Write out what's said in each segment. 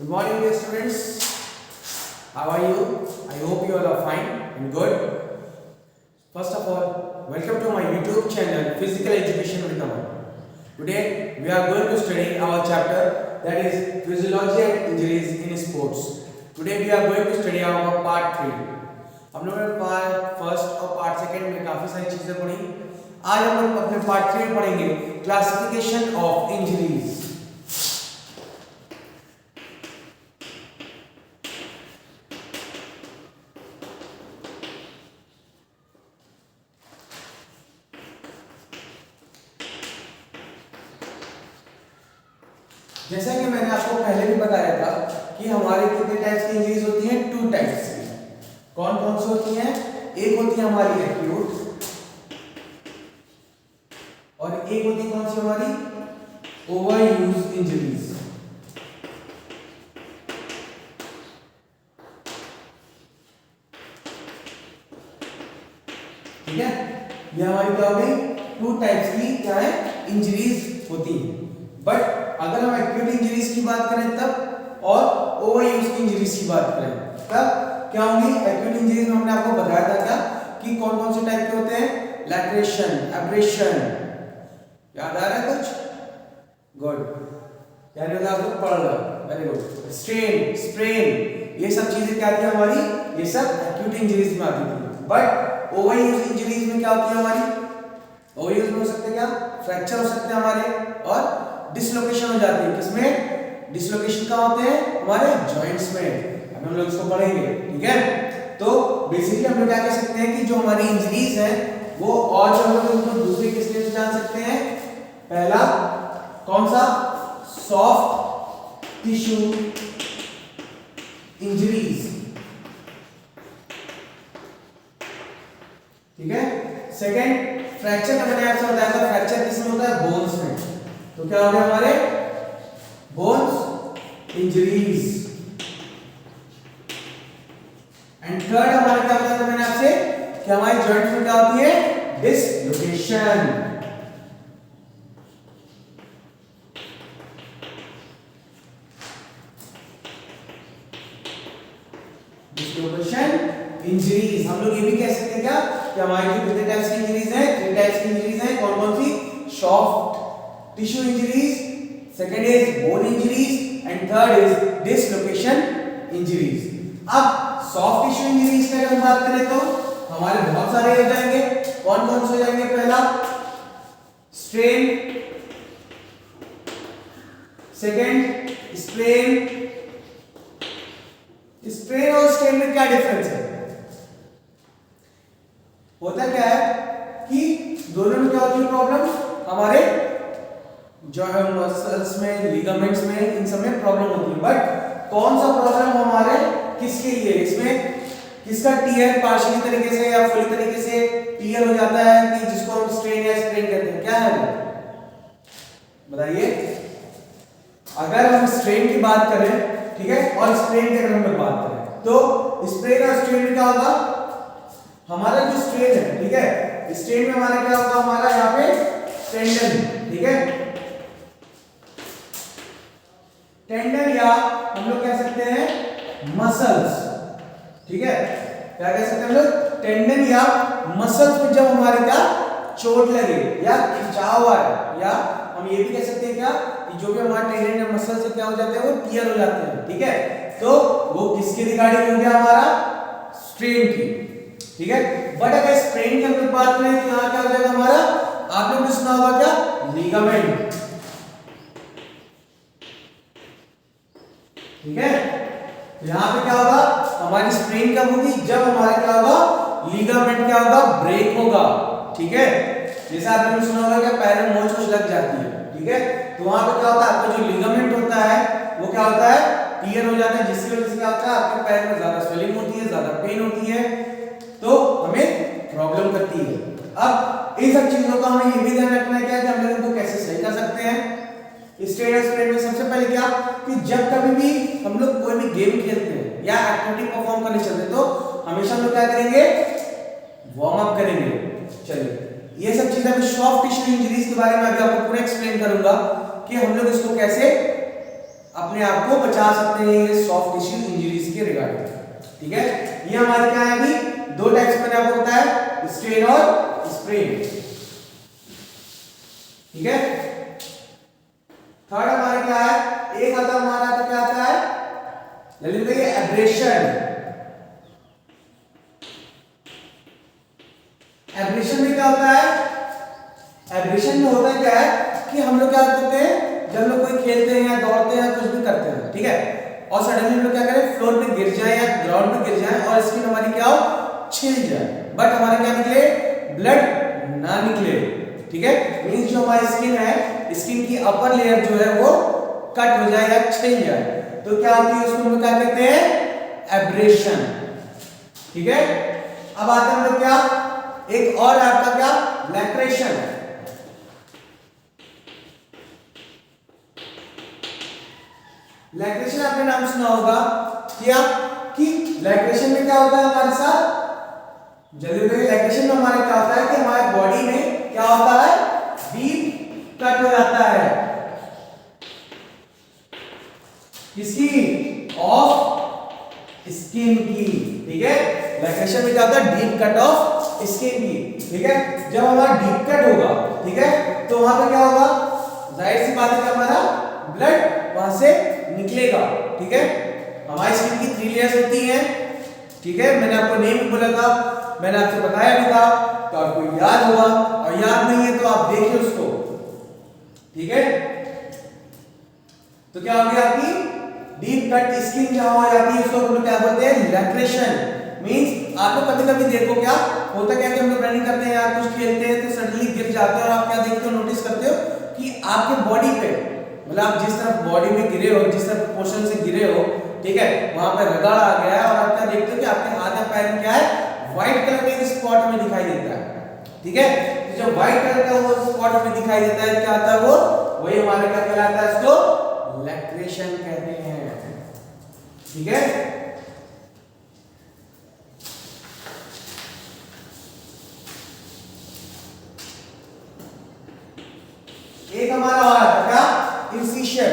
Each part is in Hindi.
Good morning, dear students. How are you? I hope you all are fine and good. First of all, welcome to my YouTube channel, Physical Education with Aman. Today, we are going to study our chapter that is Physiology and Injuries in Sports. Today, we are going to study our part 3. हम लोगों ने पार्ट फर्स्ट और पार्ट सेकंड में काफी सारी चीजें पढ़ी. आज हम लोग अपने पार्ट 3 में पढ़ेंगे क्लासिफिकेशन ऑफ इंजरीज. जैसा कि मैंने आपको पहले भी बताया था कि हमारे कितने टाइप्स की इंजरीज होती हैं, 2 टाइप्स की. कौन कौन सी होती हैं? एक होती है हमारी एक्यूट और एक होती है कौन सी हमारी ओवर यूज इंजरीज. ठीक है, ये हमारी क्या हो गई? 2 टाइप्स की क्या है इंजरीज होती है. बट अगर हम एक्यूट इंजरीज की बात करें तब और ओवर यूज की इंजरीज की बात करें तब क्या होंगी? एक्यूट इंजरीज में हमने आपको बताया था क्या कि कौन कौन से टाइप के होते हैं? Laceration, abrasion. याद आ रहा है कुछ? गुड. यानी आप लोग पढ़ रहे हो. Very good. स्ट्रेन, स्प्रेन, ये सब चीजें क्या थी हमारी? ये सब एक्यूट इंजरीज में आती थी. बट ओवर यूज इंजरीज में क्या होती है हमारी? ओवर यूज में हो सकते क्या? फ्रैक्चर हो सकते हैं हमारे और डिसलोकेशन हो जाती है. किसमें डिसलोकेशन कहाँ होते हैं? हमारे जॉइंट्स में. हम लोग इसको पढ़ेंगे. ठीक है, तो बेसिकली हम लोग क्या कह सकते हैं कि जो हमारी इंजरीज है वो, और जो हम लोग उनको दूसरे किस नेम से जान सकते हैं? पहला कौन सा? Soft tissue injuries. ठीक है. सेकंड, फ्रैक्चर का मैंने आपसे बताया था. फ्रैक्चर किसमें होता है? बोन्स में. तो क्या हो गया हमारे? Bones injuries. एंड थर्ड हमारा क्या बताया था मैंने आपसे कि हमारी जॉइंट में क्या होती है? डिसलोकेशन. Dislocation injuries. हम लोग ये भी कह सकते हैं क्या कि हमारी कितने टाइप्स की इंजरीज हैं? 3 टाइप्स की इंजरीज हैं. कौन कौन सी? Soft tissue injuries, second is bone injuries and third is dislocation injuries. अब सॉफ्ट टिश्यू इंजरीज की अगर हम बात करें तो हमारे बहुत सारे हो जाएंगे. कौन कौन से हो जाएंगे? पहला स्ट्रेन, सेकंड स्प्रेन. स्प्रेन और स्ट्रेन में क्या डिफरेंस है? होता क्या है कि दोनों में क्या होती है प्रॉब्लम? हमारे जो है मसल्स में, लिगामेंट्स में, इन सब में प्रॉब्लम होती है. बट कौन सा प्रॉब्लम हमारे किसके लिए? इसमें किसका टीयर पार्शियली तरीके से या फुली तरीके से टीयर हो जाता है कि जिसको हम स्ट्रेन या स्प्रेन कहते हैं? क्या है वो? बताइए. अगर हम स्ट्रेन की बात करें, ठीक है, और स्प्रेन की अगर हम लोग बात करें तो स्प्रेन और स्ट्रेन में क्या होगा? हमारा जो स्ट्रेन है, ठीक है, स्ट्रेन में हमारा क्या होगा? हमारा यहाँ पे टेंडन. ठीक है, टेंडन या हम लोग कह सकते हैं मसल्स. ठीक है, क्या कह सकते हैं हम लोग? टेंडन या मसल्स पे जब हमारे क्या चोट लगे या खिंचाव आए, या हम ये भी कह सकते हैं क्या कि जो भी हमारे टेंडन या मसल से क्या हो जाते हैं? वो टियर हो जाते हैं. ठीक है, तो वो किसके रिगार्डिंग हो गया? हमारा स्ट्रेन की. ठीक है. बट अगर स्प्रेन की हम लोग बात करें तो यहाँ क्या हो जाएगा हमारा? आप लोगों ने सुना होगा क्या? लिगामेंट. ठीक है, यहां पे क्या होगा? हमारी स्प्रेन कब होगी? जब हमारा क्या होगा? लिगामेंट क्या होगा? ब्रेक होगा. ठीक है, जैसे आपने सुना होगा कि पैर में मोच लग जाती है. ठीक है, तो वहां पे क्या होता है? आपका जो लिगामेंट होता है वो क्या होता है? टियर हो जाता है, जिसकी वजह से क्या होता है? आपके पैर में ज्यादा स्वेलिंग होती है, ज्यादा पेन होती है, तो हमें प्रॉब्लम करती है. अब इन सब चीजों का हमें ये भी ध्यान रखना है क्या कि हम लोग इनको कैसे सही कर सकते हैं. स्ट्रेन और स्प्रेन में सबसे पहले क्या कि जब कभी भी हम लोग कोई भी गेम खेलते हैं या एक्टिविटी परफॉर्म करने चलते हैं तो हमेशा हम लोग क्या करेंगे? वार्म अप करेंगे. चलिए, ये सब चीजें अभी सॉफ्ट टिश्यू इंजरीज के बारे में अभी आपको पूरा एक्सप्लेन करूंगा कि हम लोग इसको कैसे अपने आप को बचा सकते हैं ये सॉफ्ट टिश्यू इंजरीज के रिगार्डिंग। ठीक है, ये हमारे क्या है अभी दो टाइप्स मैंने आपको बताया, स्ट्रेन और स्प्रेन। ठीक है, थर्ड हमारे क्या है, एक आता हमारा तो क्या आता है जल्दी बताइए, एब्रेशन। एब्रेशन में क्या होता है, एब्रेशन में होता क्या है कि हम लोग क्या करते हैं जब लोग कोई खेलते हैं या दौड़ते हैं या कुछ भी करते हैं, ठीक है, और सडनली हम लोग क्या करें फ्लोर पे गिर जाए या ग्राउंड पे गिर जाए और स्किन हमारी क्या हो छिल जाए, बट हमारे क्या निकले ब्लड ना निकले। ठीक है, मींस जो हमारी स्किन है, स्किन की अपर लेयर जो है वो कट हो जाए या छिल जाए, तो क्या होती है उसको हम लोग क्या कहते हैं एब्रेशन। ठीक है, अब आते हैं हम लोग क्या एक और आपका क्या लैक्रेशन। लैक्रेशन आपने नाम सुना होगा क्या कि लैक्रेशन में क्या होता है हमारे साथ, जल्दी बताइए, लैक्रेशन में हमारे क्या होता है कि हमारे बॉडी में क्या होता है डीप कट हो जाता है, किसकी ऑफ स्किन की। ठीक है, लैक्रेशन में क्या होता है डीप कट ऑफ स्किन की। ठीक है, जब हमारा डीप कट होगा, ठीक है, तो वहां पे क्या होगा, जाहिर सी बात है कि हमारा ब्लड वहां से निकलेगा। ठीक है, हमारी स्किन की 3 लेयर्स होती हैं। ठीक है, मैंने आपको नेम भी बोला था, मैंने आपसे बताया भी था, तो आपको याद होगा, और याद नहीं है तो आप देखिए उसको। ठीक है, तो क्या हो गया आपकी डीप कट स्किन जहां हो जाती है उसको हम लोग क्या बोलते हैं लैक्रेशन। मींस आप लोग कभी कभी देखो क्या होता क्या कि हम लोग रनिंग करते हैं या कुछ खेलते हैं तो सडनली गिर जाते हैं और आप क्या देखते हो नोटिस करते हो कि आपके बॉडी पे मतलब आप जिस तरफ बॉडी में गिरे हो, जिस तरफ पोर्शन से गिरे हो, ठीक है, वहां पे रगड़ आ गया है और आप क्या देखते हो कि आपके हाथ या पैर में क्या है व्हाइट कलर के स्पॉट में दिखाई देता है। ठीक है, तो जब व्हाइट कलर का वो स्पॉट में दिखाई देता है क्या आता है वो वही हमारे क्या कहलाता है, इसको लैक्रेशन कहते हैं। ठीक है, एक हमारा और आता क्या इंसिशन।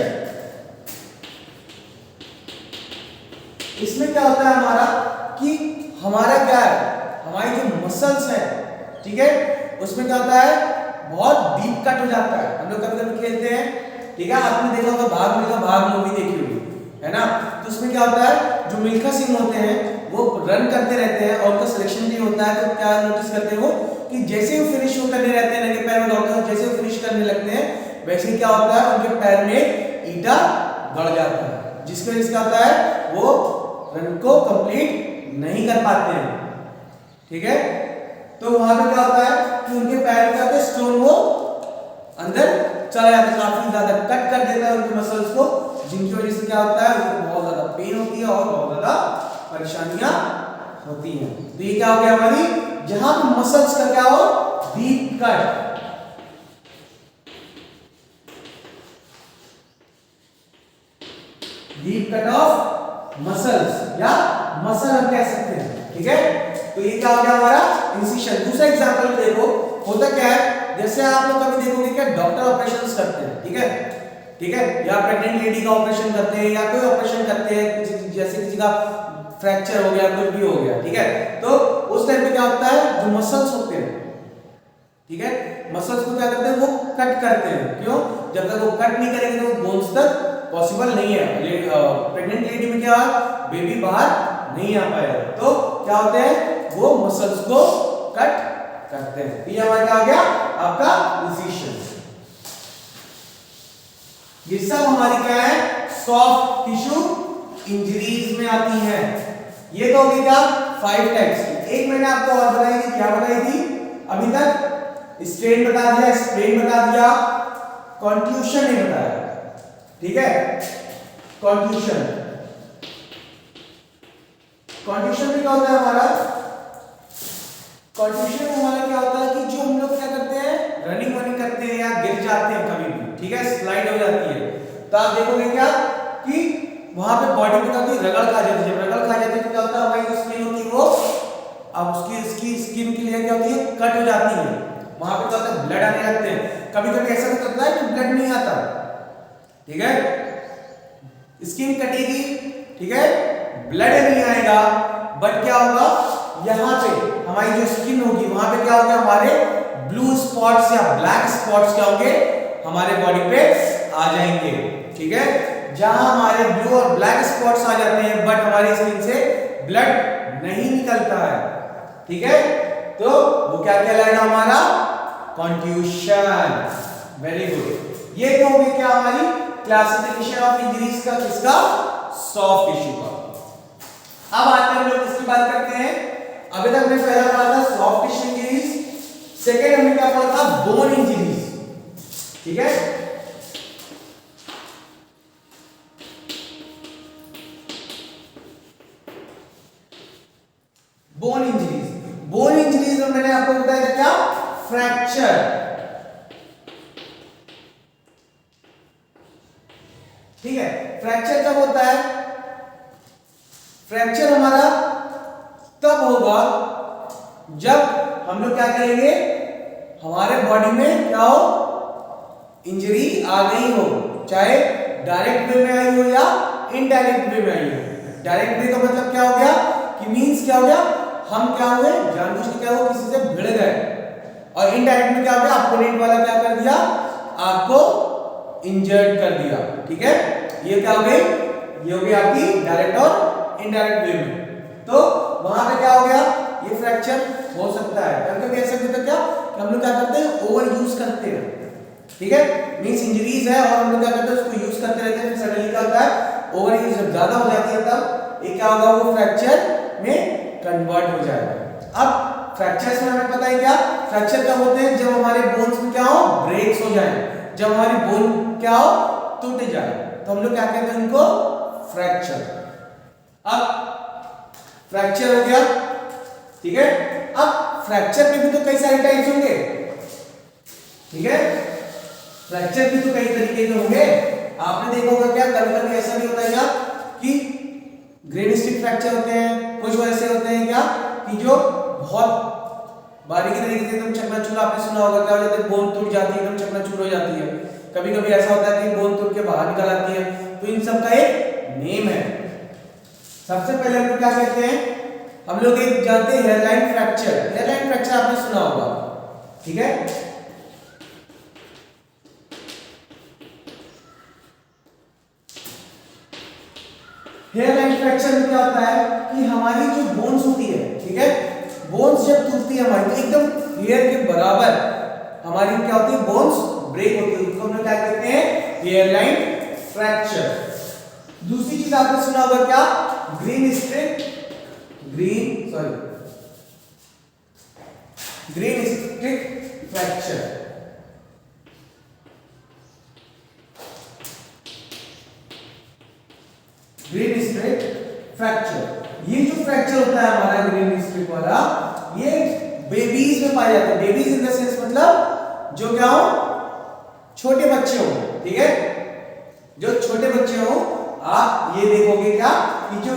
इसमें क्या होता है हमारा कि हमारा क्या है हमारी जो मसल्स है, ठीक है, उसमें क्या होता है बहुत डीप कट हो जाता है। हम लोग कभी कभी खेलते हैं, ठीक है, आपने देखा होगा भाग मिल्खा भाग मूवी देखी होगी, है ना, तो उसमें क्या होता है जो मिल्खा सिंह होते हैं वो रन करते रहते हैं और उनका सिलेक्शन भी होता है, तो क्या नोटिस करते हैं वो कि जैसे ही फिनिश करने रहते हैं नंगे पैर में दौड़ते हैं, जैसे ही फिनिश करने लगते हैं वैसे क्या होता है उनके पैर में ईटा गड़ जाता है, जिसकी वजह से क्या होता है वो रन को कंप्लीट नहीं कर पाते हैं। ठीक है, तो वहां पे क्या होता है कि उनके पैर का स्टोन वो अंदर चला जाता है, काफी ज्यादा कट कर देता है उनके मसल्स को, जिनकी वजह से क्या होता है उनको बहुत ज्यादा पेन होती है और बहुत ज्यादा परेशानियां होती हैं। तो ये क्या हो गया हमारी जहां मसल्स का क्या हो deep cut. Deep cut off muscles या मसल हम कह सकते हैं। ठीक है, तो ये क्या हो गया हमारा इंसिशन। दूसरा एग्जांपल देखो होता क्या है, जैसे आप लोग कभी देखोगे क्या डॉक्टर ऑपरेशंस करते हैं, ठीक है, ठीक है, या प्रेग्नेंट लेडी का ऑपरेशन करते हैं या कोई ऑपरेशन करते हैं, जैसे किसी का फ्रैक्चर हो गया कुछ भी हो गया, ठीक है, तो उस टाइम पे क्या होता है जो मसल्स होते हैं, ठीक है, मसल्स को क्या करते हैं वो कट करते हैं। क्यों? जब तक वो कट नहीं करेंगे तो बोन्स तक पॉसिबल नहीं है, प्रेग्नेंट लेडी में क्या बेबी बाहर नहीं आ पाएगा, तो क्या होते हैं वो मसल्स को कट करते हैं। तो ये हमारा क्या हो गया आपका इंसिशन। ये सब हमारी क्या है सॉफ्ट टिश्यू इंजरीज में आती हैं। ये तो होगी क्या 5 टाइप्स की। एक मैंने आपको और बताई थी, क्या बताई थी अभी तक, स्ट्रेन बता दिया, स्प्रेन बता दिया, कॉन्ट्यूशन नहीं बताया, ठीक है, कॉन्ट्यूशन। कॉन्ट्यूशन में क्या होता है हमारा, कॉन्ट्यूशन में हमारा क्या होता है कि जो हम लोग क्या करते हैं रनिंग वनिंग करते हैं या गिर जाते हैं कभी भी, ठीक है, स्लाइड हो जाती है, तो आप देखोगे क्या कि वहां पे बॉडी में क्या होती है रगड़ खा जाती है। जब रगड़ खा जाती है तो क्या होता है हमारी जो स्किन होती है वो अब उसकी स्किन की लेयर क्या होती है कट हो जाती है, वहां पे क्या होता है ब्लड आने लगते हैं। कभी कभी ऐसा होता है कि ब्लड नहीं आता, ठीक है, स्किन कटेगी, ठीक है, ब्लड नहीं आएगा, बट क्या होगा, यहाँ पे हमारी जो स्किन होगी वहां पे क्या होगा, हमारे ब्लू स्पॉट्स या ब्लैक स्पॉट्स क्या होंगे, हमारे बॉडी पे आ जाएंगे, ठीक है। जहां हमारे ब्लू और ब्लैक स्पॉट्स आ जाते हैं बट हमारी स्किन से ब्लड नहीं निकलता है, ठीक है, तो वो क्या कहलाएगा, हमारा कॉन्ट्यूशन। Very good. ये तो हो गई क्या हमारी क्लासिफिकेशन ऑफ इंजरीज का, किसका, सॉफ्ट टिश्यू का। अब आते हैं हम लोग किसकी बात करते हैं। अभी तक हमने पहला पढ़ा था सॉफ्ट टिश्यू इंजरीज, सेकंड हमने क्या पढ़ा था, बोन इंजरीज, ठीक है। बोन इंजरीज, बोन इंजरीज में मैंने आपको बताया था क्या, फ्रैक्चर, ठीक है। फ्रैक्चर कब होता है, फ्रैक्चर हमारा तब होगा जब हम लोग क्या करेंगे, हमारे बॉडी में क्या हो, इंजरी आ गई हो, चाहे डायरेक्ट वे में आई हो या इनडायरेक्ट वे में आई हो। डायरेक्ट वे का मतलब क्या हो गया कि मींस क्या हो गया, हम क्या हुए, जानबूझ के क्या हो, किसी से भिड़ गए, और इनडायरेक्ट में क्या हो गया, अपोनेंट वाला क्या कर दिया, आपको इंजर्ड कर दिया, ठीक है। ये क्या हो गई, ये हो गई आपकी डायरेक्ट और इनडायरेक्ट वे में, तो वहां पे क्या हो गया, ये फ्रैक्चर हो सकता है। कभी ऐसा होता है क्या कि हम लोग क्या करते हैं, ओवर यूज करते हैं, ठीक है, मींस इंजरीज है और हम लोग क्या करते हैं, उसको यूज करते रहते हैं, फिर सडनली क्या होता है, ओवर यूज जब ज्यादा हो जाती है तब ये क्या होगा, वो फ्रैक्चर में कन्वर्ट हो जाएगा। अब फ्रैक्चर्स में हमें पता है क्या, फ्रैक्चर कब होते हैं, जब हमारे बोन्स में क्या हो, ब्रेक्स हो जाए, जब हमारी बोन क्या हो, टूट जाए, तो हम लोग क्या कहते हैं उनको, फ्रैक्चर। अब फ्रैक्चर हो गया, ठीक है। अब फ्रैक्चर के भी तो कई सारे टाइप्स होंगे, ठीक है, फ्रैक्चर भी तो कई तरीके के होंगे। आपने देखा होगा क्या, कभी-कभी ऐसा भी होता है क्या कि ग्रेन स्टिक फ्रैक्चर होते हैं, कुछ ऐसे होते हैं क्या कि जो बहुत बारीकी तरीके से एकदम चकनाचूर, आपने सुना होगा क्या हो जाता है, बोन टूट जाती है, एकदम चकनाचूर हो जाती है। कभी-कभी ऐसा होता है कि बोन टूट के बाहर निकल आती है, तो इन सब का एक नेम है। सबसे पहले हम लोग क्या कहते हैं, हम लोग एक जानते हैं हेयरलाइन फ्रैक्चर। हेयरलाइन फ्रैक्चर आपने सुना होगा, ठीक है। हेयरलाइन फ्रैक्चर में क्या होता है कि हमारी जो बोन्स होती है, ठीक है, बोन्स जब टूटती है हमारी, तो एकदम हेयर के बराबर हमारी क्या होती है, बोन्स ब्रेक होती है, उसको हम लोग क्या कहते हैं, हेयरलाइन फ्रैक्चर। दूसरी चीज आपने सुना होगा क्या, green strip fracture. Green strip fracture, ये जो फ्रैक्चर होता है हमारा ग्रीन स्ट्रिप वाला, ये बेबीज में पाया जाता है। बेबीज इन द सेंस मतलब जो क्या हो, छोटे बच्चे हो, ठीक है, जो छोटे बच्चे हो, आप ये देखोगे क्या कि जो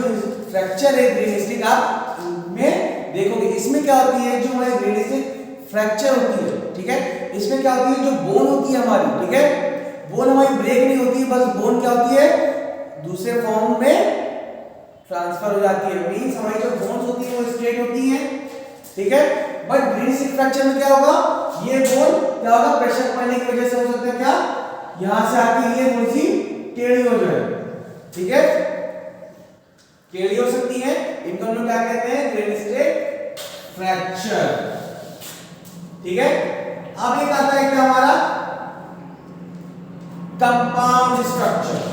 फ्रैक्चर है ग्रीन स्ट्रिप, आप में देखोगे इसमें क्या होती है, जो हमारी ग्रीन स्ट्रिप फ्रैक्चर होती है, ठीक है, इसमें क्या होती है, जो बोन होती है हमारी, ठीक है, बोन हमारी ब्रेक नहीं होती, बस बोन क्या होती है, दूसरे फॉर्म में ट्रांसफर हो जाती है। मींस हमारी जो बोन्स होती है वो स्ट्रेट होती हैं, ठीक है, बट ग्रीन स्ट्रिप फ्रैक्चर में क्या होगा, ये बोन क्या होगा, प्रेशर पड़ने की वजह से हो सकता है क्या, यहां से आके ये थोड़ी सी टेढ़ी हो जाए, ठीक है, टेढ़ी हो सकती है, इनको हम लोग क्या कहते हैं, ग्रीन स्ट्रिप फ्रैक्चर, ठीक है। अब एक आता है क्या हमारा कंपाउंड स्ट्रक्चर,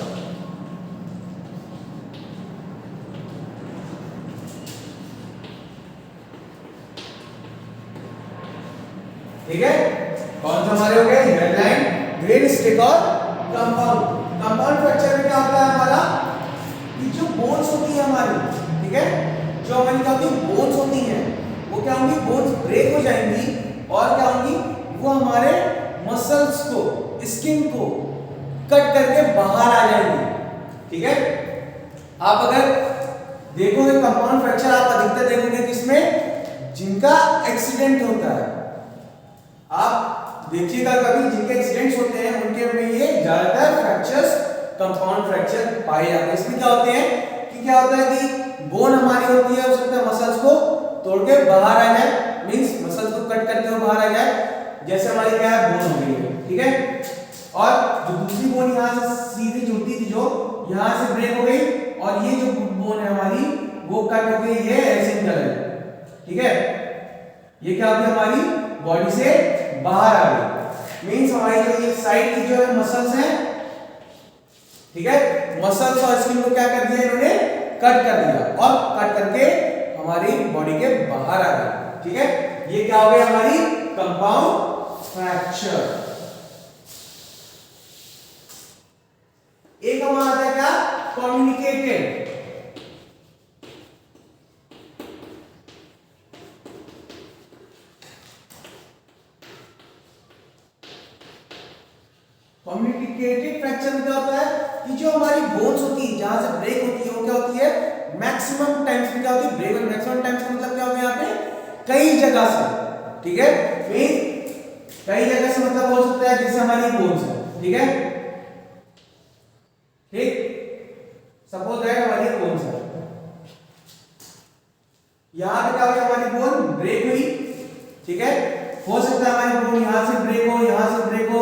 ठीक है, कौन सा हमारे हो गए, हेडलाइन, ग्रेन स्टिक और कंपाउंड। कंपाउंड फ्रैक्चर में क्या होता है हमारा कि जो बोन्स होती है हमारी, ठीक है, जो हमारी क्या होती है बोन्स होती हैं, वो क्या होंगी, बोन्स ब्रेक हो जाएंगी और क्या होंगी, वो हमारे मसल्स को, स्किन को कट करके बाहर आ जाएंगी, ठीक है। आप अगर देखोगे कंपाउंड फ्रैक्चर आप अधिकतर देखोगे किसमें, जिनका एक्सीडेंट होता है, आप देखिएगा कभी जिनके एक्सीडेंट्स होते हैं उनके में ये ज्यादातर फ्रैक्चर्स कंपाउंड फ्रैक्चर पाए जाते हैं। इसमें क्या होते हैं कि क्या होता है कि बोन हमारी होती है, हो सकता है मसल्स को तोड़ के बाहर आ जाए, मींस मसल्स को कट करके वो बाहर आ जाए, जैसे हमारी क्या है बोन हो गई है, ठीक है। और जो दूसरी बोन यहाँ से सीधी जुड़ती थी, जो यहाँ से ब्रेक हो गई, और ये जो बोन है हमारी वो कट हो गई, ये ऐसे निकल है, ठीक है। ये क्या होती है हमारी बॉडी से बाहर आ गई, मींस हमारी जो ये साइड की जो है मसल्स हैं, ठीक है, मसल्स और स्किन को क्या कर दिया इन्होंने, कट कर दिया, और कट करके हमारी बॉडी के बाहर आ गई, ठीक है। ये क्या हो गया हमारी कंपाउंड फ्रैक्चर। एक हमारा आता है क्या, कम्युनिकेटेड। कम्युनिकेटेड फ्रैक्चर में क्या होता है कि जो हमारी बोन्स होती है, जहां से ब्रेक होती है, वो क्या होती है मैक्सिमम टाइम्स में क्या होती है ब्रेक। मैक्सिमम टाइम्स का मतलब क्या होता है यहाँ पे कई जगह से, ठीक है, मीन कई जगह से मतलब हो सकता है जैसे हमारी बोन्स है, ठीक है, ठीक, सपोज दैट हमारी बोन्स है, यहां पे क्या हो गया हमारी बोन ब्रेक हुई, ठीक है, हो सकता है हमारी बोन यहां से ब्रेक हो, यहां से ब्रेक हो,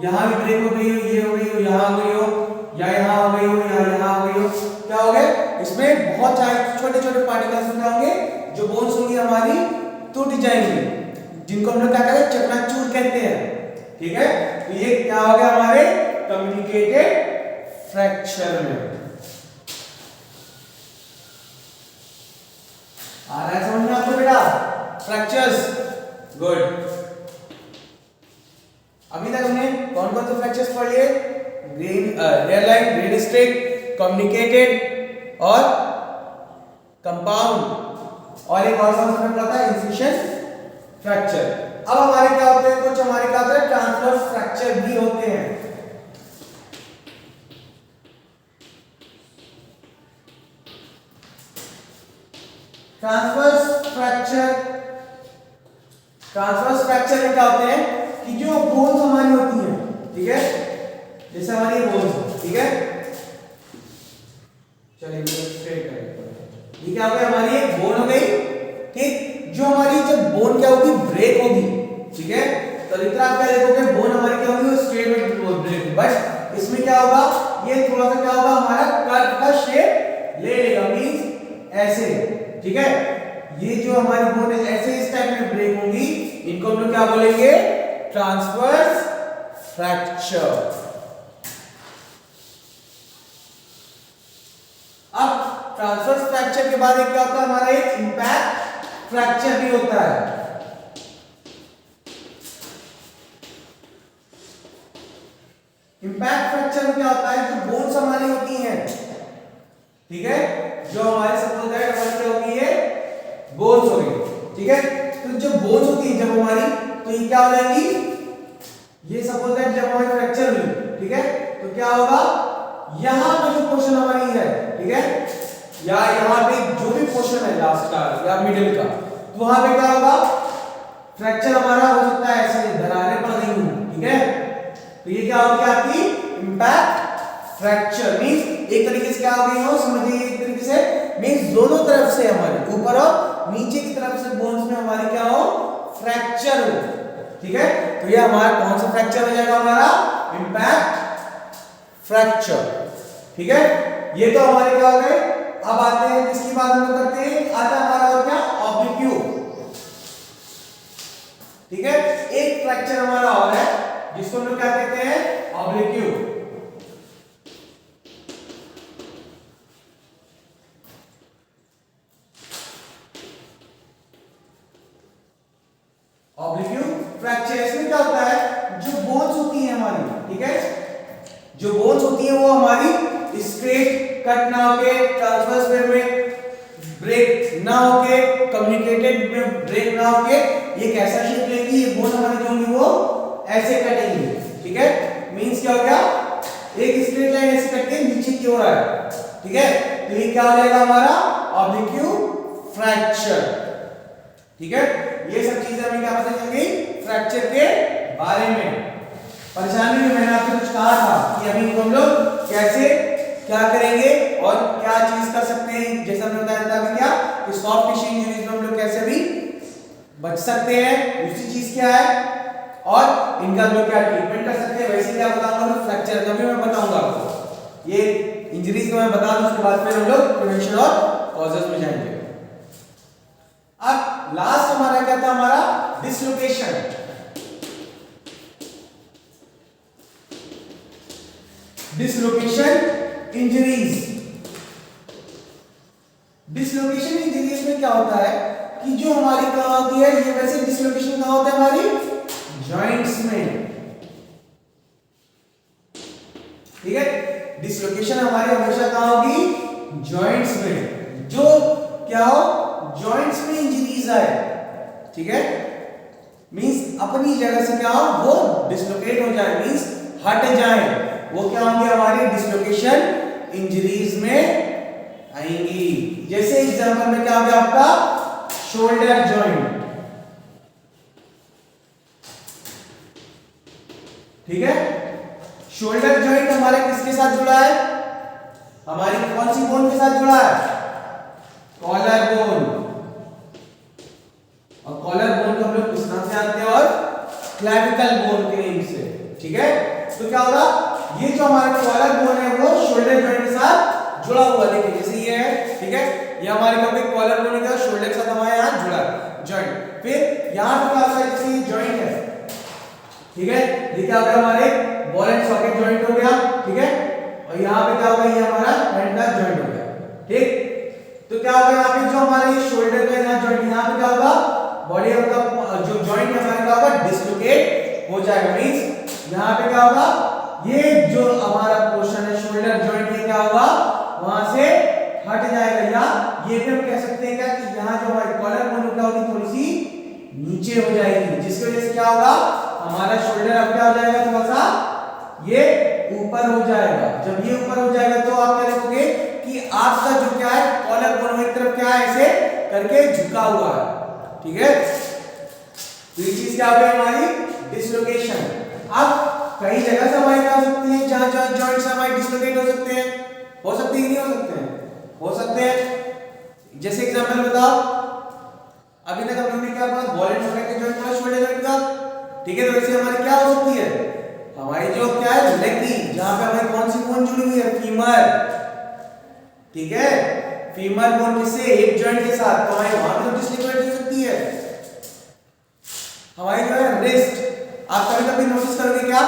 यहां भी ब्रेक हो गई हो, ये हो गई हो, यहां हो गई हो, या यहां हो गई हो, या यहां हो गई हो, क्या हो गया इसमें बहुत सारे छोटे छोटे पार्टिकल्स क्या होंगे, जो बोन्स होंगी हमारी टूट जाएंगी, जिनको हम लोग क्या कहते हैं चकनाचूर कहते हैं, ठीक है। तो ये क्या हो गया हमारे कम्युनिकेटेड फ्रैक्चर में। आ रहा है समझ में आपको बेटा फ्रैक्चर्स, गुड। अभी तक हमने कौन कौन से फ्रैक्चर्स पढ़ लिए, एयरलाइन, ग्रेन स्ट्रेट, कम्युनिकेटेड और कंपाउंड, और एक और समझ में पड़ा था इंसिशन फ्रैक्चर। अब हमारे क्या होते हैं, कुछ हमारे क्या होते हैं ट्रांसवर्स फ्रैक्चर भी होते हैं। ट्रांसवर्स फ्रैक्चर में क्या होते हैं कि जो बोन्स हमारी होती हैं, ठीक है, जैसे हमारी बोन्स, ठीक है, चलिए स्ट्रेट करें, ये क्या हो गया हमारी एक बोन हो गई, ठीक, जो हमारी जब बोन क्या होगी ब्रेक होगी, ठीक है, तो इतना आप क्या देखोगे बोन हमारी क्या होगी स्ट्रेट में ब्रेक, बट इसमें क्या होगा ये थोड़ा सा क्या होगा हमारा कर्व का शेप ले लेगा, मींस ऐसे, ठीक है, ये जो हमारी बोन ऐसे इस टाइप में ब्रेक होंगी, इनको हम लोग क्या बोलेंगे ट्रांसवर्स फ्रैक्चर। अब ट्रांसवर्स फ्रैक्चर के बाद एक क्या होता है हमारा एक इंपैक्ट फ्रैक्चर भी होता है। इंपैक्ट फ्रैक्चर में क्या होता है जो बोन्स हमारी होती हैं, ठीक है, जो हमारे सपोज दैट हमारी क्या होगी ये बोन्स हो गई, ठीक है, तो जब बोन्स होती है जब हमारी, तो ये क्या हो जाएगी, ये सपोज दैट जब हमारी फ्रैक्चर हुई, ठीक है, तो क्या होगा यहां पे जो पोर्शन हमारी है, ठीक है, या यहां पे जो भी पोर्शन है लास्ट का या मिडिल का, तो वहां पे क्या होगा फ्रैक्चर हमारा हो सकता है ऐसे दरारें पड़ गई होंगी, ठीक है, तो ये क्या हो गया आपकी इंपैक्ट फ्रैक्चर, मींस एक तरीके से क्या हो गई हो समझिए, एक तरीके से मींस दोनों तरफ से हमारे ऊपर और नीचे की तरफ से बोन्स में हमारी क्या हो फ्रैक्चर हो, ठीक है, तो ये हमारा कौन सा फ्रैक्चर हो जाएगा हमारा इंपैक्ट फ्रैक्चर, ठीक है। ये तो हमारे क्या हो गए। अब आते हैं किसकी बात हम लोग करते हैं, आता है हमारा और क्या ऑब्लिक्यू, ठीक है, एक फ्रैक्चर हमारा और है जिसको हम लोग क्या कहते हैं ऑब्लिक्यू। ऑब्लिक्यू फ्रैक्चर इसमें क्या होता है जो बोन्स होती है हमारी, ठीक है, जो बोन्स होती है वो हमारी स्ट्रेट कट ना होके ट्रांसवर्स वे में ब्रेक ना होके कम्युनिकेटेड में ब्रेक ना होके ये कैसा शेप लेगी, ये बोन हमारी जो होंगी वो ऐसे कटेंगी, ठीक है, मींस क्या हो गया एक स्ट्रेट लाइन ऐसे कट के नीचे की ओर आया, ठीक है, तो ये क्या हो जाएगा हमारा ऑब्लिक्यू फ्रैक्चर, ठीक है। ये सब चीजें हमें क्या पता चलेंगी फ्रैक्चर के बारे में। परेशानी में मैंने आपसे कुछ कहा था कि अभी हम लोग कैसे क्या करेंगे और क्या चीज कर सकते हैं, जैसा हमने बताया था अभी क्या कि सॉफ्ट टिश्यू इंजरीज में हम लोग कैसे भी बच सकते हैं, दूसरी चीज क्या है और इनका हम लोग क्या ट्रीटमेंट कर सकते हैं। वैसे क्या बताऊंगा मैं फ्रैक्चर का भी मैं बताऊंगा आपको, ये इंजरीज को मैं बता दूं, उसके बाद फिर हम लोग प्रिवेंशन और कॉजेस में जाएंगे। अब लास्ट हमारा क्या था, हमारा dislocation. Dislocation injuries, dislocation injuries में क्या होता है कि जो हमारी कहां होती है, ये वैसे डिसलोकेशन कहां होता है हमारी जॉइंट्स में, ठीक है। डिसलोकेशन हमारी हमेशा कहां होगी, जॉइंट्स में। जो क्या हो, जॉइंट्स में इंजरीज आए, ठीक है, मींस अपनी जगह से क्या हो वो डिसलोकेट हो जाए, मींस हट जाए, वो क्या होंगे हमारी डिसलोकेशन इंजरीज में आएंगी। जैसे एग्जांपल में क्या हो गया आपका शोल्डर जॉइंट, ठीक है। शोल्डर जॉइंट हमारे किसके साथ जुड़ा है, हमारी कौन सी बोन के साथ जुड़ा है, कॉलर बोन। और कॉलर बोन को हम लोग किस नाम से जानते हैं, और क्लेविकल बोन के नेम से, ठीक है। तो क्या होगा, ये जो हमारा कॉलर बोन है वो शोल्डर जॉइंट के साथ जुड़ा हुआ, देखिए जैसे ये है, ठीक है, ये हमारे क्या होगा कॉलर बोन है, शोल्डर के साथ हमारे यहां जुड़ा जॉइंट। फिर यहां पे क्या होता है, जैसे ये जॉइंट है, ठीक है, ये क्या होगा हमारे बॉल एंड सॉकेट जॉइंट हो गया, ठीक है, और यहाँ पे क्या होगा, ये हमारा हैंड का जॉइंट हो गया, ठीक। तो क्या होगा यहाँ पे जो हमारे शोल्डर का यहाँ जॉइंट, यहाँ पे क्या होगा बॉडी का जो जॉइंट है हमारे क्या होगा डिसलोकेट हो जाएगा, मींस यहाँ पे क्या होगा, ये जो हमारा पोर्शन है शोल्डर जॉइंट, ये क्या होगा वहां से हट जाएगा, या ये भी हम कह सकते हैं क्या कि यहाँ जो हमारी कॉलर बोन क्या होगी थोड़ी सी नीचे हो जाएगी, जिसकी वजह से क्या होगा हमारा शोल्डर अब क्या हो जाएगा, थोड़ा सा ये ऊपर हो जाएगा। जब ये ऊपर हो जाएगा तो आप क्या देखोगे कि आपका जो क्या है कॉलर बोन एक तरफ क्या है ऐसे करके झुका हुआ है, ठीक है। तो ये चीज क्या हो गई हमारी डिसलोकेशन। अब कई जगह से हमारी क्या हो सकती है, जहां जहां जॉइंट्स हमारे डिसलोकेट हो सकते हैं, हो सकते हैं कि नहीं हो सकते हैं, हो सकते हैं। जैसे एग्जांपल बताओ, अभी तक हम लोगों ने क्या पढ़ा, बॉल एंड सॉकेट के जॉइंट पढ़ा, शोल्डर जॉइंट का, ठीक है। तो वैसे हमारी क्या हो सकती है, हमारी जो क्या है लेग की, जहां पे हमारी कौन सी बोन जुड़ी हुई है, फीमर, ठीक है, फीमर बोन किससे, एक जॉइंट के साथ, तो हमारी वहां पे डिसलोकेट हो सकती है। हमारी जो है रिस्ट, आप कभी कभी नोटिस करोगे क्या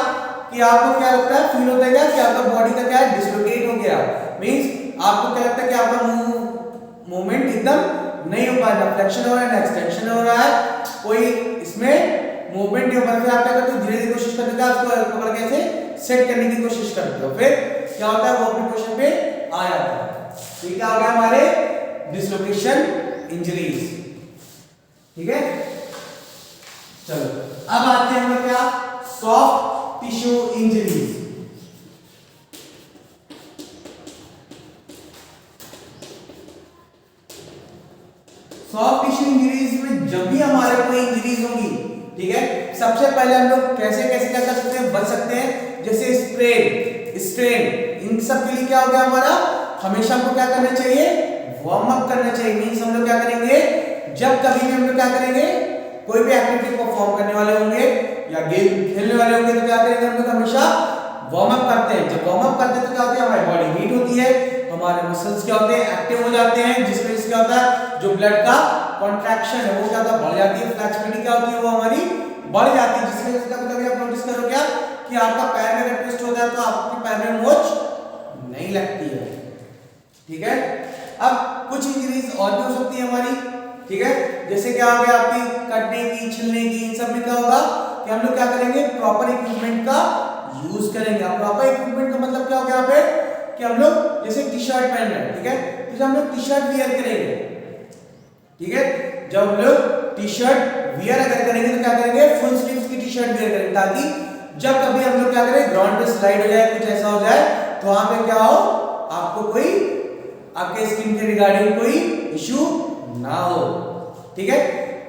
कि आपको क्या लगता है, फील होता है क्या कि आपका बॉडी का क्या है डिसलोकेट हो गया, मींस आपको क्या लगता है कि आपका मूवमेंट एकदम नहीं हो पा रहा, फ्लेक्शन हो रहा है ना एक्सटेंशन हो रहा है, कोई इसमें मूवमेंट नहीं हो पा रहा। आप क्या करते हो, धीरे धीरे कोशिश करते हो आपको पकड़ के ऐसे सेट करने की कोशिश करते हो, फिर क्या होता है वो अपनी पोजीशन पे आ जाता है। ठीक है, आ गया हमारे डिसलोकेशन इंजरीज, ठीक है। चलो अब आते हैं हम क्या, soft tissue injuries. Soft tissue injuries में जब भी हमारे कोई इंजरीज होगी, ठीक है, सबसे पहले हम लोग कैसे कैसे क्या कर सकते हैं, बच सकते हैं। जैसे स्प्रेन, स्ट्रेन, इन सब के लिए क्या हो गया हमारा, हमेशा हमको क्या करना चाहिए, वार्म अप करना चाहिए। मींस हम लोग क्या करेंगे, जब कभी भी हम लोग क्या करेंगे, कोई भी एक्टिविटी परफॉर्म करने वाले होंगे या गेम खेलने वाले होंगे, तो क्या करेंगे हम लोग हमेशा वार्म अप करते हैं। जब वार्म अप करते हैं तो क्या होता है, हमारी बॉडी हीट होती है, हमारे मसल्स क्या होते हैं, एक्टिव हो जाते हैं, जिसकी वजह से क्या होता है, जो ब्लड का कॉन्ट्रैक्शन है वो क्या होता है, बढ़ जाती है, फ्लेक्सिबिलिटी क्या होती है वो हमारी बढ़ जाती है, जिसकी वजह से कभी-कभी आप नोटिस करो क्या कि आपका पैर में अगर ट्विस्ट होता है तो आपके पैर में मोच नहीं लगती है, ठीक है। अब कुछ इंजरीज और भी हो सकती है हमारी, ठीक है, जैसे क्या हो गया आपकी कटने की, छिलने की, इन सब में क्या होगा कि हम लोग क्या करेंगे, प्रॉपर इक्विपमेंट का यूज करेंगे। अब प्रॉपर इक्विपमेंट का मतलब क्या हो गया यहाँ पे कि हम लोग जैसे टी शर्ट पहन रहे हैं, ठीक है, तो जब हम लोग टी शर्ट वियर करेंगे, ठीक है, जब हम लोग टी शर्ट वियर अगर करेंगे तो क्या करेंगे, फुल स्लीव्स की टी शर्ट वियर करेंगे, ताकि जब कभी हम लोग क्या करें, ग्राउंड पे स्लाइड हो जाए, कुछ ऐसा हो जाए, तो वहां पे क्या हो, आपको कोई आपके स्किन के रिगार्डिंग कोई इश्यू ना हो, ठीक है।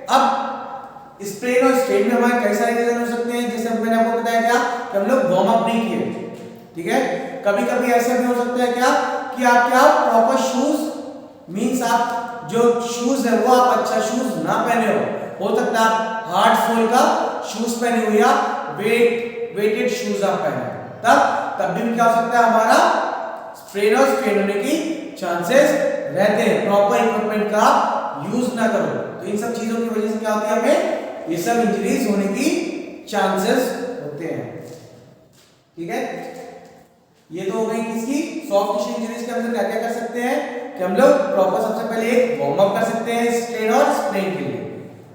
अब स्प्रेन और स्ट्रेन में हमारे कई सारे रीजन हो सकते हैं, जैसे मैंने आपको बताया क्या कि हम लोग वार्म अप नहीं किए, ठीक है। कभी कभी ऐसा भी हो सकता है क्या कि आप क्या प्रॉपर शूज मींस आप जो शूज है वो आप अच्छा शूज ना पहने हो सकता है आप हार्ड सोल का शूज पहने हो या वेटेड शूज आप पहने तब भी क्या हो सकता है हमारा स्प्रेन और स्ट्रेन होने की चांसेस रहते हैं। प्रॉपर इक्विपमेंट का यूज ना करो तो इन सब चीजों की वजह से क्या होता है हमें ये सब इंजरीज होने की चांसेस होते हैं। ठीक है, ये तो हो गई किसकी सॉफ्ट टिश्यू इंजरीज के हम क्या क्या कर सकते हैं कि हम लोग प्रॉपर सबसे पहले एक वार्म अप कर सकते हैं स्ट्रेन और स्प्रेन के लिए।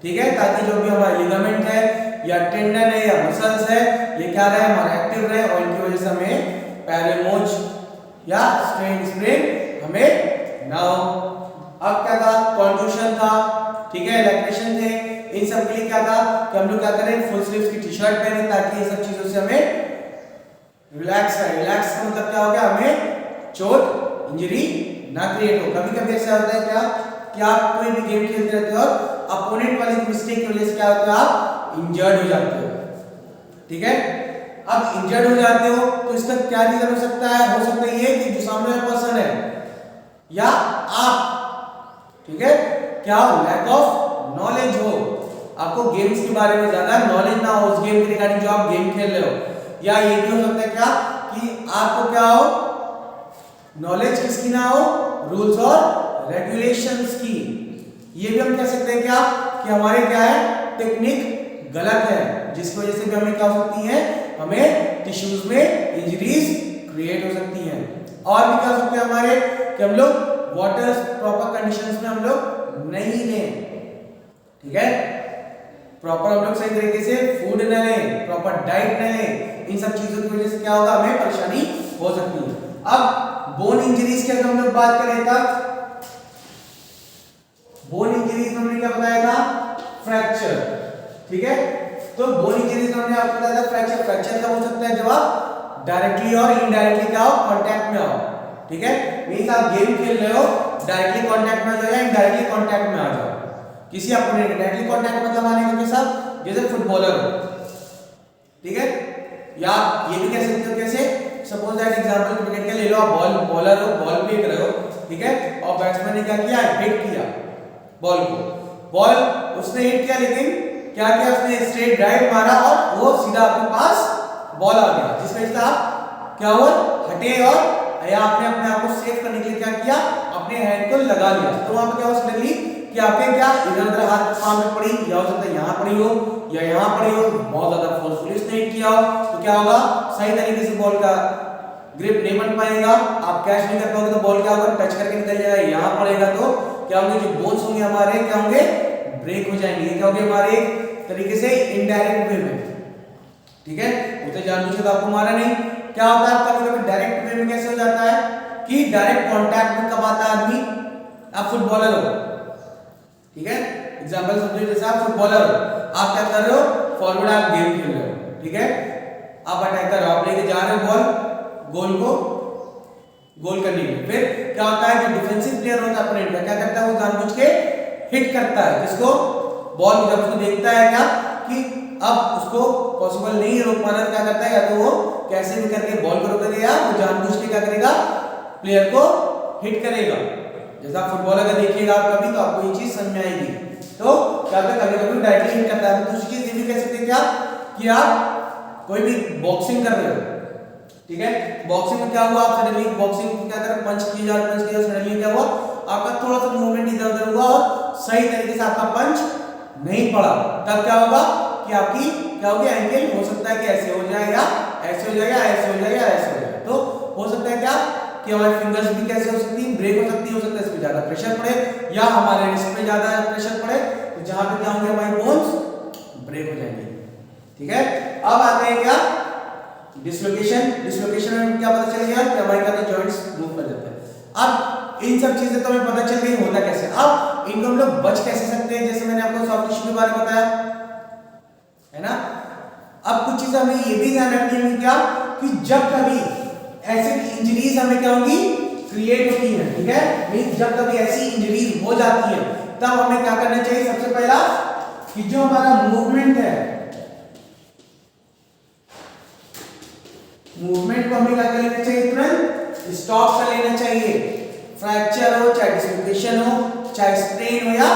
ठीक है, ताकि जो भी हमारा लिगामेंट है या टेंडन है या मसल्स है ये क्या रहे हमारा एक्टिव रहे और इनकी वजह से हमें पैरेमोच या स्ट्रेन स्प्रेन हमें ना हो। अब क्या था कॉन्ट्रूशन था, ठीक है, लैक्टेशन थे, इन सब के लिए क्या था कि हम लोग क्या करें फुल स्लीव्स की टी शर्ट पहने ताकि ये सब चीजों से हमें रिलैक्स है। रिलैक्स का मतलब क्या हो गया हमें चोट इंजरी ना क्रिएट हो। कभी कभी ऐसा होता है क्या कि आप कोई भी गेम खेलते रहते हो और अपोनेंट वाले की मिस्टेक की वजह से क्या होता है आप इंजर्ड हो जाते हो। ठीक है, अब इंजर्ड हो जाते हो तो इसका क्या रीजन हो सकता है? हो सकता है ये कि जो सामने वाला पर्सन है या आप, ठीक है, क्या लैक ऑफ नॉलेज हो, आपको गेम्स के बारे में ज्यादा नॉलेज ना हो उस गेम के रिगार्डिंग जो आप गेम खेल रहे हो। या ये भी हो सकता है क्या कि आपको क्या हो नॉलेज किसकी ना हो रूल्स और रेगुलेशंस की। ये भी हम कह सकते हैं क्या कि हमारे क्या है टेक्निक गलत है जिसकी वजह से भी हमें क्या हो सकती है हमें टिश्यूज में इंजरीज क्रिएट हो सकती हैं। और भी क्या हो सकते हैं हमारे कि हम लोग वाटर प्रॉपर कंडीशंस में हम लोग नहीं लें। ठीक है, प्रॉपर हम लोग सही तरीके से फूड न लें, प्रॉपर डाइट न लें, इन सब चीजों की वजह से क्या होगा हमें परेशानी हो सकती है। अब बोन इंजरीज की अगर हम लोग बात करें तब बोन इंजरीज में हमने क्या बताया था फ्रैक्चर। ठीक है, तो बोन इंजरीज में हमने आपको बताया था फ्रैक्चर। फ्रैक्चर कब हो सकता है जब आप डायरेक्टली और इनडायरेक्टली क्या हो कांटेक्ट में आओ। ठीक है, मींस आप गेम खेल रहे हो डायरेक्टली कांटेक्ट में आ जाओ या इनडायरेक्टली कांटेक्ट में आ जाओ किसी अपोनेंट। डायरेक्टली कांटेक्ट मतलब आने के साथ जैसे फुटबॉलर हो, ठीक है, या ये भी कह सकते हो कैसे सपोज दैट एग्जांपल क्रिकेट का ले लो, आप बॉलर हो, बॉल फेंक रहे हो, ठीक है, और बैट्समैन ने क्या किया हिट किया बॉल को, बॉल उसने हिट किया लेकिन क्या किया उसने स्ट्रेट ड्राइव मारा और वो सीधा आपके पास बॉल आ गया जिसमें इसका आप क्या हुआ हटे और या आपने अपने आप को सेव करने के लिए क्या किया अपने हैंड को लगा लिया। तो वहां पे क्या हो सडनली कि आपके क्या इधर उधर हाथ पांव में पड़ी या हो सकता है यहाँ पड़ी हो या यहाँ पड़ी हो, बहुत ज्यादा फोर्सफुली उसने हिट किया हो तो क्या होगा सही तरीके से बॉल का ग्रिप नहीं बन पाएगा, आप कैच नहीं कर पाओगे तो बॉल क्या होगा टच करके निकल जाएगा, यहाँ पड़ेगा तो क्या होंगे जो बोन्स होंगे हमारे क्या होंगे ब्रेक हो जाएंगे। ये क्या होंगे हमारे एक तरीके से इनडायरेक्ट वे में। ठीक है, उसे जानबूझ के तो आपको मारा नहीं। क्या होता है कभी कभी डायरेक्ट वे में कैसे हो जाता है कि डायरेक्ट कांटेक्ट में कब आता है आदमी, आप फुटबॉलर हो, ठीक है, एग्जांपल समझो जैसे आप फुटबॉलर हो, आप क्या कर रहे हो फॉरवर्ड आप गेम खेल रहे हो, ठीक है, आप अटैक कर रहे हो, आप लेके जा रहे हो बॉल गोल को गोल करने के लिए। फिर क्या होता है जो डिफेंसिव प्लेयर होता है अपोनेंट का क्या करता है वो जानबूझ के हिट करता है किसको बॉल, जब उसको देखता है क्या कि अब उसको पॉसिबल नहीं है रोक पाना क्या करता है या तो वो कैसे भी करके बॉल को रोकेगा या वो जानबूझ के क्या करेगा प्लेयर को हिट करेगा। जैसा फुटबॉलर का देखिएगा आप कभी तो आपको ये चीज समझ में आएगी। तो क्या होता है कभी कभी डायरेक्टली हिट करता है। तो दूसरी चीज ये भी कह सकते हैं क्या कि आप कोई भी बॉक्सिंग कर रहे हो, ठीक है, बॉक्सिंग में क्या हुआ आप सडनली बॉक्सिंग क्या कर पंच किए जा रहे, पंच किया सडनली क्या हुआ आपका थोड़ा सा मूवमेंट इधर उधर हुआ और सही तरीके से आपका पंच नहीं पड़ा, तब क्या होगा कि आपकी क्या होगी एंकल हो सकता है कि ऐसे हो जाए या ऐसे हो जाए या ऐसे हो जाए या ऐसे हो जाए। तो हो सकता है क्या कि हमारी फिंगर्स भी कैसे हो सकती है ब्रेक हो सकती है, हो सकता है इस पे ज्यादा प्रेशर पड़े या हमारे रिस्ट पे ज्यादा प्रेशर पड़े तो जहां पे क्या होंगे हमारी बोन्स ब्रेक हो जाएंगे। ठीक है, अब आते हैं क्या डिसलोकेशन। डिसलोकेशन में क्या पता चल गया कि हमारे क्या जॉइंट्स मूव कर जाते हैं। अब इन सब चीजें तो हमें पता चल गई होता कैसे, अब इनको हम लोग बच कैसे सकते हैं, जैसे मैंने आपको सॉफ्ट टिश्यू के बारे में बताया है ना। अब कुछ चीजें हमें ये भी ध्यान रखनी है क्या कि जब कभी ऐसे इंजरीज हमें क्या होगी क्रिएट होती है, ठीक है, मींस जब कभी ऐसी इंजरीज हो जाती है तब हमें क्या करना चाहिए सबसे पहला कि जो हमारा मूवमेंट है मूवमेंट को हमें क्या कर लेना चाहिए, तुरंत स्टॉप कर लेना चाहिए। फ्रैक्चर हो चाहे डिस्लोकेशन हो चाहे स्ट्रेन हो या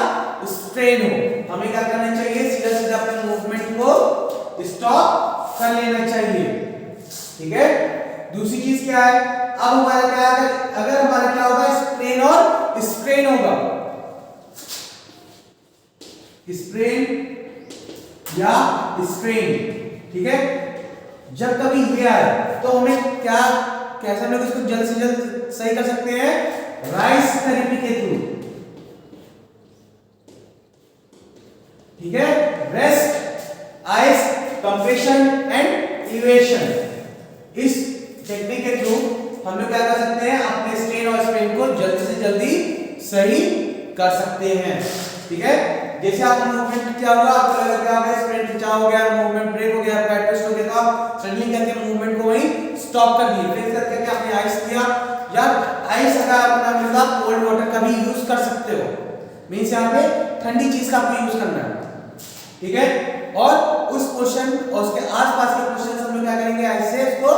स्ट्रेन हो, हमें क्या करना चाहिए, सीधा सीधा अपने मूवमेंट को स्टॉप कर लेना चाहिए। ठीक है। दूसरी चीज क्या है, अब हमारा क्या है, अगर हमारा क्या होगा, स्ट्रेन और स्ट्रेन होगा, स्ट्रेन या स्ट्रेन। ठीक है। जब कभी ये आए तो हमें क्या, कैसे हम लोग इसको जल्द से जल्द सही कर सकते हैं, राइस थेरेपी के थ्रू। ठीक है। Rest, ice, compression and elevation, इस टेक्निक के थ्रू हम लोग क्या कर सकते हैं, अपने स्ट्रेन और स्ट्रेन को जल्दी से जल्दी सही कर सकते हैं। ठीक है। जैसे आप मूवमेंट क्या हुआ, आपको लगा क्या होगा, स्ट्रेन खिंचा हो गया, मूवमेंट ब्रेक हो गया, पैर ट्विस्ट हो गया, तो आप सडनली करके मूवमेंट को वहीं स्टॉप कर दिए, फिर करके क्या आपने आइस किया, या आइस अगर आपको मिलता कोल्ड वाटर का भी यूज कर सकते हो, मींस यहां पे ठंडी चीज का आपको यूज करना है। ठीक है। और उस पोर्शन और उसके आसपास के पोर्शन हम लोग क्या करेंगे, आइस से उसको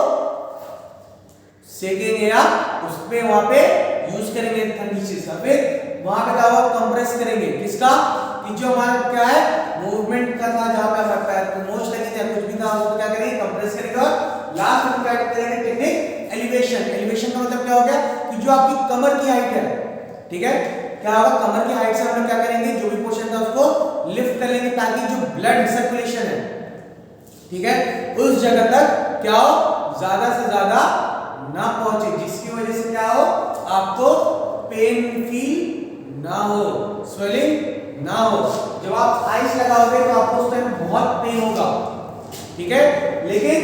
सेकेंगे या उस पे वहां पे यूज करेंगे ठंडी चीज का, फिर वहां पे क्या होगा, कंप्रेस करेंगे, किसका, कि जो हमारा क्या है मूवमेंट का था, जहां पे हमारा पैर को मोच लगी थी, कुछ भी था, उसको क्या करेंगे, कंप्रेस करेंगे, और लास्ट में क्या करेंगे, टेक्निक एलिवेशन। एलिवेशन का मतलब क्या हो गया, कि जो आपकी कमर की हाइट है, ठीक है, क्या होगा, कमर की हाइट से हम लोग क्या करेंगे, जो भी पोर्शन था उसको लिफ्ट कर लेंगे, ताकि जो ब्लड सर्कुलेशन है, ठीक है, उस जगह तक क्या हो, ज्यादा से ज्यादा ना पहुंचे, जिसकी वजह से क्या हो, आपको पेन फील ना हो, स्वेलिंग ना हो। जब आप आइस लगाओगे तो आपको उस टाइम बहुत पेन होगा। ठीक है। लेकिन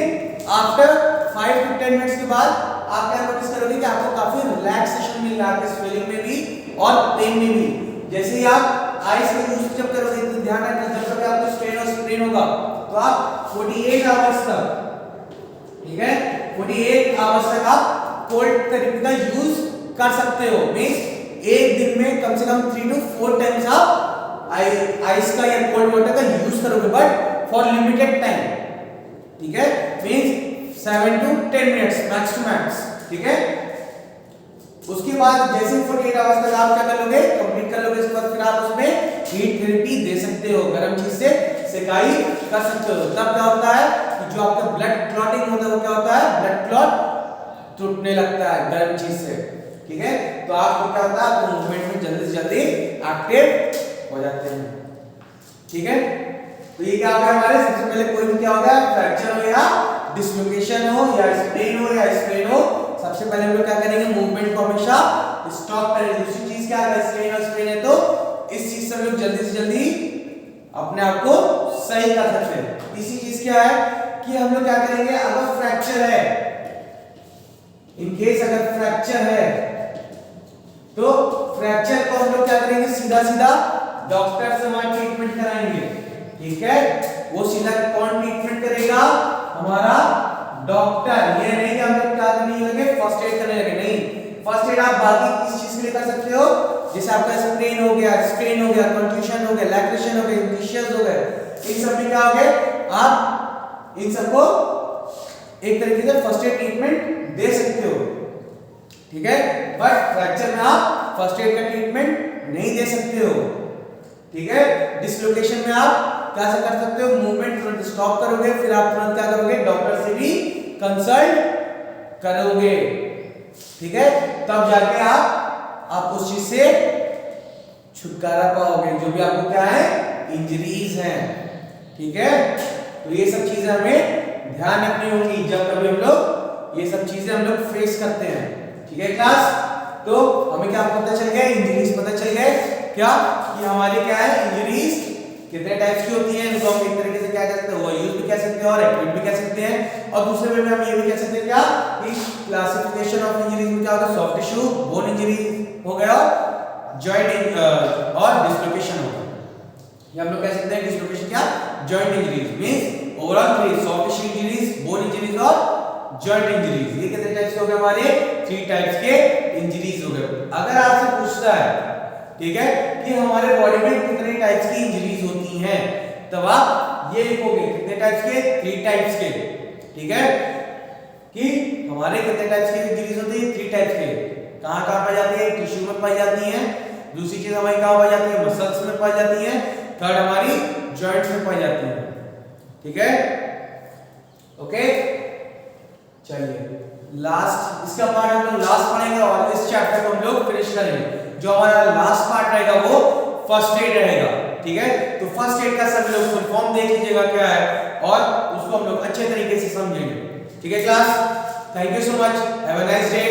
आफ्टर 5 to 10 मिनट्स के बाद आप क्या नोटिस करोगे कि आपको काफी रिलैक्सेशन मिल रहा है, स्वेलिंग में भी और पेन में भी। जैसे ही आप आइस का यूज जब करोगे तो ध्यान रखना, जब कभी आपको स्ट्रेन और स्ट्रेन होगा तो आप 48 आवर्स तक, ठीक है, 48 आवर्स तक आप कोल्ड थेरेपी का यूज कर सकते हो। मींस एक दिन में कम से कम 3 to 4 टाइम्स आप आइस का या कोल्ड वाटर का यूज करोगे, बट फॉर लिमिटेड टाइम। ठीक है। Means 7 to 10 minutes max to max. ठीक है। उसके बाद जैसे 48 आवर्स तक आप क्या कर लोगे, कंप्लीट कर लोगे, उसके बाद फिर आप उसमें हीट थेरेपी दे सकते हो, गर्म चीज से सेकाई कर सकते हो। तब क्या होता है कि जो आपका ब्लड क्लॉटिंग होता है वो क्या होता है, ब्लड क्लॉट टूटने लगता है गर्म चीज से। ठीक है। तो आपको क्या होता है, आपको मूवमेंट में जल्दी से जल्दी एक्टिव हो जाते हैं। ठीक है। तो ये क्या होगा, हमारे सबसे पहले कोई भी क्या होगा, फ्रैक्चर हो या डिसलोकेशन हो या स्ट्रेन हो या स्ट्रेन हो, सबसे पहले हम लोग क्या करेंगे, मूवमेंट को हमेशा स्टॉप करेंगे। दूसरी चीज क्या है, स्ट्रेन और स्ट्रेन है तो इस चीज से हम लोग जल्दी से जल्दी अपने आप को सही कर सकते हैं। तीसरी चीज क्या है कि हम लोग क्या करेंगे, अगर फ्रैक्चर है, इन केस अगर फ्रैक्चर है तो फ्रैक्चर को हम लोग क्या करेंगे, सीधा सीधा डॉक्टर से हमारा ट्रीटमेंट कराएंगे। ठीक है। वो सीधा कौन ट्रीटमेंट करेगा, हमारा डॉक्टर। ये नहीं कि हम लोग क्या करने लगे, फर्स्ट एड करने लगे, नहीं। फर्स्ट एड आप बाकी किस चीज के लिए कर सकते हो, जैसे आपका स्ट्रेन हो गया, कंट्यूशन हो गया, लैक्रेशन हो गया, इंफिशियस हो गया, इन सब में क्या हो गया, आप इन सबको एक तरीके से फर्स्ट एड ट्रीटमेंट दे सकते हो। ठीक है। बट फ्रैक्चर में आप फर्स्ट एड का ट्रीटमेंट नहीं दे सकते हो। ठीक है। डिसलोकेशन में आप क्या से कर सकते हो, मूवमेंट तुरंत स्टॉप करोगे, फिर आप तुरंत क्या करोगे, डॉक्टर से भी कंसल्ट करोगे। ठीक है। तब जाके आप उस चीज से छुटकारा पाओगे, जो भी आपको क्या है, इंजरीज हैं। ठीक है। तो ये सब चीजें हमें ध्यान रखनी होंगी जब कभी हम लोग ये सब चीजें हम लोग फेस करते हैं। ठीक है क्लास। तो हमें क्या पता चल गया, इंजरीज पता चल गए, क्या कि हमारे क्या है, इंजरीज कितने टाइप्स की होती हैं, उनको हम एक तरीके से क्या कह सकते हैं, ओवरयूज भी कह सकते हैं और एक्यूट भी कह सकते हैं। और दूसरे वे में हम ये भी कह सकते हैं क्या, कि क्लासिफिकेशन ऑफ इंजरीज में क्या होगा, सॉफ्ट टिश्यू, बोन इंजरी हो गया, जॉइंट और डिसलोकेशन हो गया। ये हम लोग कह सकते हैं डिसलोकेशन क्या, joint injuries means overall 3 soft tissue injuries, bone injuries और जॉइंट इंजरीज। ये कितने टाइप्स के हो गए, हमारे 3 टाइप्स के इंजरीज हो गए। अगर आपसे पूछता है, ठीक है, कि हमारे बॉडी में कितने टाइप्स की इंजरीज होती हैं, तब आप ये लिखोगे कितने टाइप्स के, 3 टाइप्स के। ठीक है। कि हमारे कितने टाइप्स की इंजरीज होती है, 3 टाइप्स के। कहाँ कहाँ पाई जाती है, टिश्यू में पाई जाती है, दूसरी चीज हमारी कहाँ पाई जाती है, मसल्स में पाई जाती है, थर्ड हमारी जॉइंट्स में पाई जाती है। ठीक है, ओके। चलिए लास्ट इसका पार्ट हम लोग लास्ट पढ़ेंगे और इस चैप्टर को हम लोग फिनिश करेंगे। जो हमारा लास्ट पार्ट रहेगा वो फर्स्ट एड रहेगा। ठीक है, तो फर्स्ट एड का सभी लोग फुल फॉर्म देख लीजिएगा क्या है और उसको हम लोग अच्छे तरीके से समझेंगे। ठीक है class, thank you so much, have a nice day.